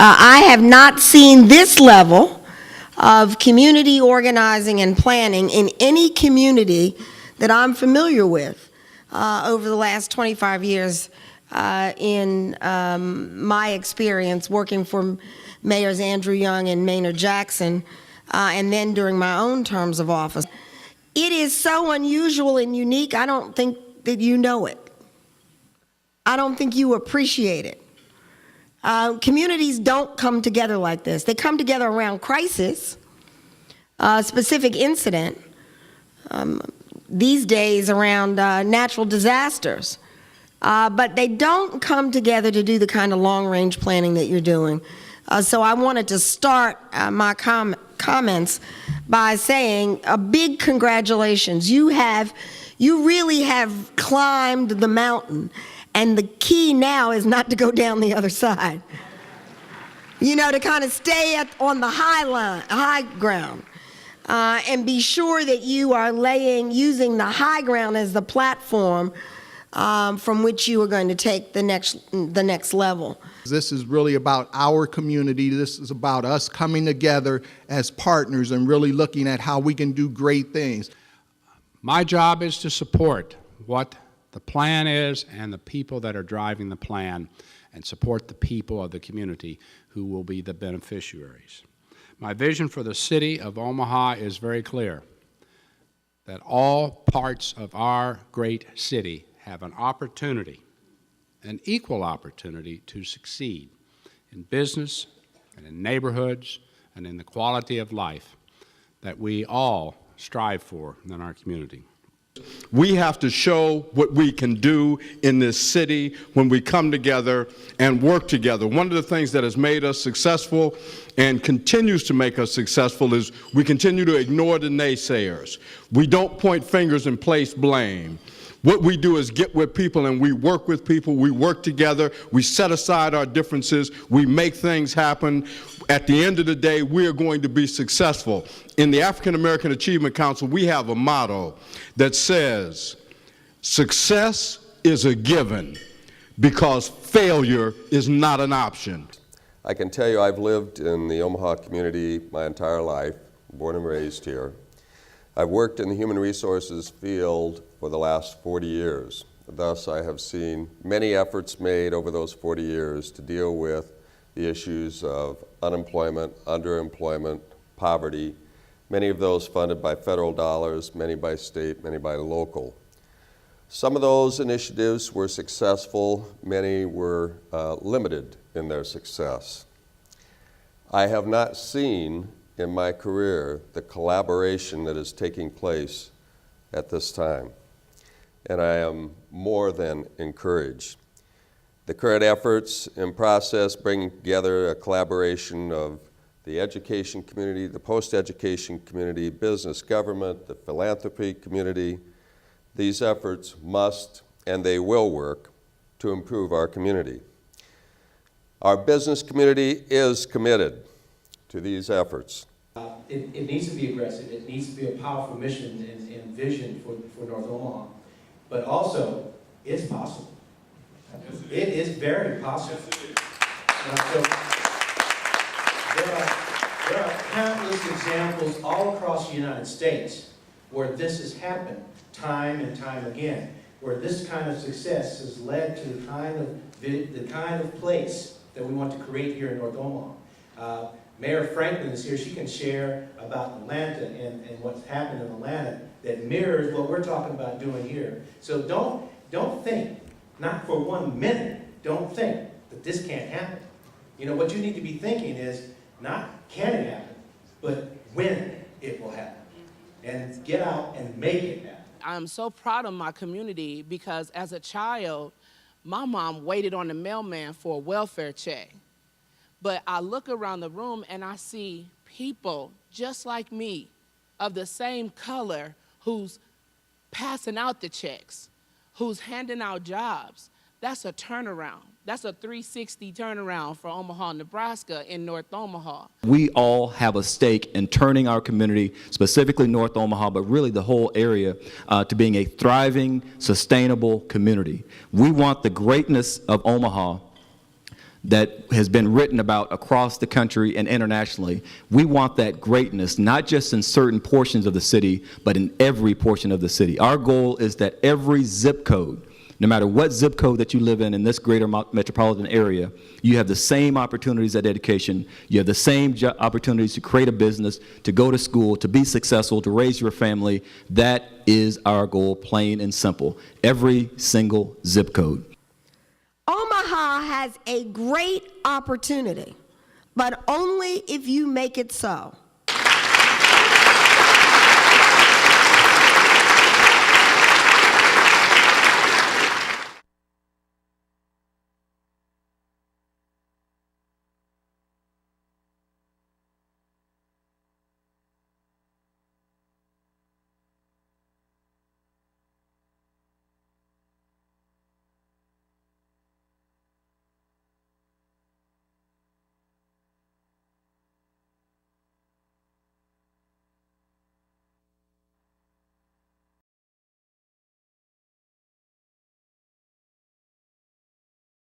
I have not seen this level of community organizing and planning in any community that I'm familiar with over the last 25 years in my experience working for Mayors Andrew Young and Maynard Jackson, and then during my own terms of office. It is so unusual and unique, I don't think that you know it. I don't think you appreciate it. Communities don't come together like this. They come together around crisis, specific incident, these days around natural disasters. But they don't come together to do the kind of long-range planning that you're doing. So I wanted to start my comments by saying a big congratulations. You really have climbed the mountain, and the key now is not to go down the other side. You know, to kind of stay on the high ground, and be sure that you are using the high ground as the platform from which you are going to take the next level. This is really about our community. This is about us coming together as partners and really looking at how we can do great things. My job is to support what the plan is and the people that are driving the plan, and support the people of the community who will be the beneficiaries. My vision for the city of Omaha is very clear, that all parts of our great city have an opportunity, an equal opportunity to succeed in business and in neighborhoods and in the quality of life that we all strive for in our community. We have to show what we can do in this city when we come together and work together. One of the things that has made us successful and continues to make us successful is we continue to ignore the naysayers. We don't point fingers and place blame. What we do is get with people and we work with people, we work together, we set aside our differences, we make things happen. At the end of the day, we are going to be successful. In the African American Achievement Council, we have a motto that says, success is a given because failure is not an option. I can tell you I've lived in the Omaha community my entire life, born and raised here. I've worked in the human resources field for the last 40 years. Thus, I have seen many efforts made over those 40 years to deal with the issues of unemployment, underemployment, poverty, many of those funded by federal dollars, many by state, many by local. Some of those initiatives were successful, many were limited in their success. I have not seen in my career the collaboration that is taking place at this time, and I am more than encouraged. The current efforts and process bring together a collaboration of the education community, the post-education community, business, government, the philanthropy community. These efforts must and they will work to improve our community. Our business community is committed to these efforts. It needs to be aggressive. It needs to be a powerful mission and vision for North Omaha. But also, it's possible. It is very possible. So, there are countless examples all across the United States where this has happened time and time again, where this kind of success has led to the kind of place that we want to create here in North Omaha. Mayor Franklin is here. She can share about Atlanta and what's happened in Atlanta that mirrors what we're talking about doing here. So don't think, not for 1 minute, don't think that this can't happen. You know, what you need to be thinking is not can it happen, but when it will happen. And get out and make it happen. I'm so proud of my community because as a child, my mom waited on the mailman for a welfare check. But I look around the room and I see people just like me, of the same color, who's passing out the checks, who's handing out jobs. That's a turnaround. That's a 360 turnaround for Omaha, Nebraska, in North Omaha. We all have a stake in turning our community, specifically North Omaha, but really the whole area, to being a thriving, sustainable community. We want the greatness of Omaha that has been written about across the country and internationally. We want that greatness, not just in certain portions of the city, but in every portion of the city. Our goal is that every zip code, no matter what zip code that you live in this greater metropolitan area, you have the same opportunities at education, you have the same opportunities to create a business, to go to school, to be successful, to raise your family. That is our goal, plain and simple. Every single zip code. Omaha has a great opportunity, but only if you make it so.